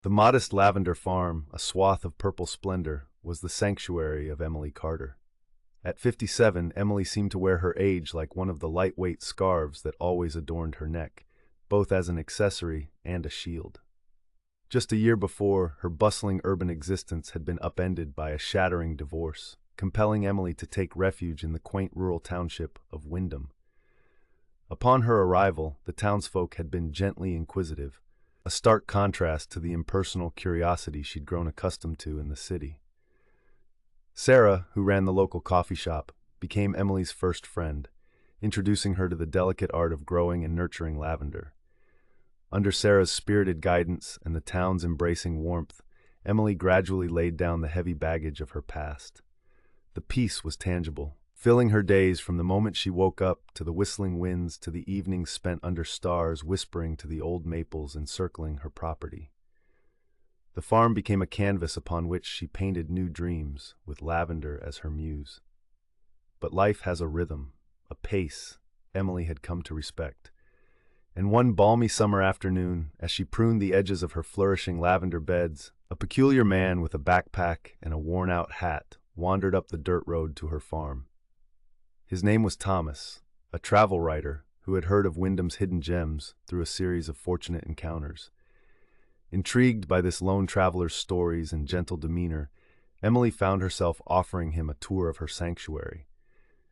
The modest lavender farm, a swath of purple splendor, was the sanctuary of Emily Carter. At 57, Emily seemed to wear her age like one of the lightweight scarves that always adorned her neck, both as an accessory and a shield. Just a year before, her bustling urban existence had been upended by a shattering divorce, compelling Emily to take refuge in the quaint rural township of Wyndham. Upon her arrival, the townsfolk had been gently inquisitive, a stark contrast to the impersonal curiosity she'd grown accustomed to in the city. Sarah, who ran the local coffee shop, became Emily's first friend, introducing her to the delicate art of growing and nurturing lavender. Under Sarah's spirited guidance and the town's embracing warmth, Emily gradually laid down the heavy baggage of her past. The peace was tangible, filling her days from the moment she woke up to the whistling winds to the evenings spent under stars whispering to the old maples encircling her property. The farm became a canvas upon which she painted new dreams, with lavender as her muse. But life has a rhythm, a pace Emily had come to respect. And one balmy summer afternoon, as she pruned the edges of her flourishing lavender beds, a peculiar man with a backpack and a worn-out hat wandered up the dirt road to her farm. His name was Thomas, a travel writer who had heard of Wyndham's hidden gems through a series of fortunate encounters. Intrigued by this lone traveler's stories and gentle demeanor, Emily found herself offering him a tour of her sanctuary.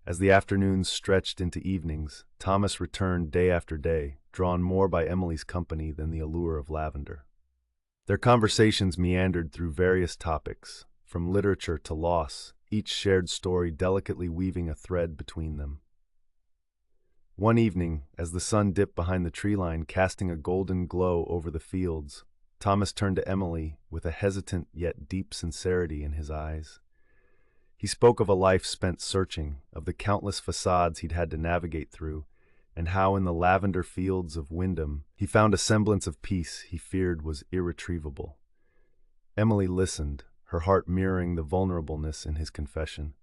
As the afternoons stretched into evenings, Thomas returned day after day, drawn more by Emily's company than the allure of lavender. Their conversations meandered through various topics, from literature to loss, each shared story delicately weaving a thread between them. One evening, as the sun dipped behind the tree line, casting a golden glow over the fields, Thomas turned to Emily with a hesitant yet deep sincerity in his eyes. He spoke of a life spent searching, of the countless facades he'd had to navigate through, and how in the lavender fields of Wyndham he found a semblance of peace he feared was irretrievable. Emily listened, her heart mirroring the vulnerableness in his confession.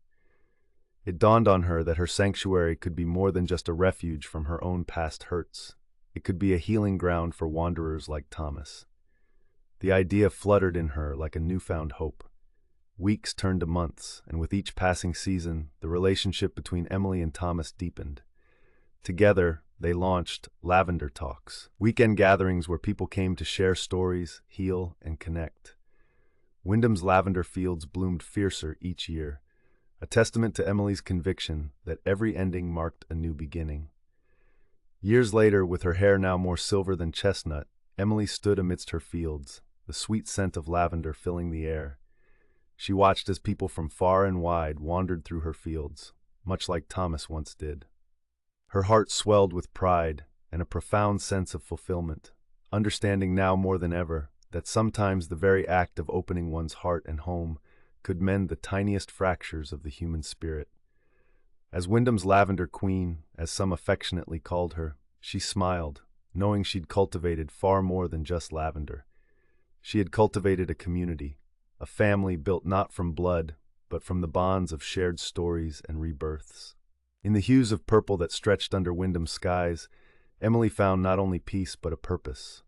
It dawned on her that her sanctuary could be more than just a refuge from her own past hurts. It could be a healing ground for wanderers like Thomas. The idea fluttered in her like a newfound hope. Weeks turned to months, and with each passing season, the relationship between Emily and Thomas deepened. Together, they launched Lavender Talks, weekend gatherings where people came to share stories, heal, and connect. Wyndham's lavender fields bloomed fiercer each year, a testament to Emily's conviction that every ending marked a new beginning. Years later, with her hair now more silver than chestnut, Emily stood amidst her fields, the sweet scent of lavender filling the air. She watched as people from far and wide wandered through her fields, much like Thomas once did. Her heart swelled with pride and a profound sense of fulfillment, understanding now more than ever that sometimes the very act of opening one's heart and home could mend the tiniest fractures of the human spirit. As Wyndham's Lavender Queen, as some affectionately called her, she smiled, knowing she'd cultivated far more than just lavender. She had cultivated a community, a family built not from blood, but from the bonds of shared stories and rebirths. In the hues of purple that stretched under Wyndham's skies, Emily found not only peace but a purpose,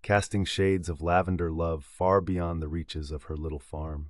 casting shades of lavender love far beyond the reaches of her little farm.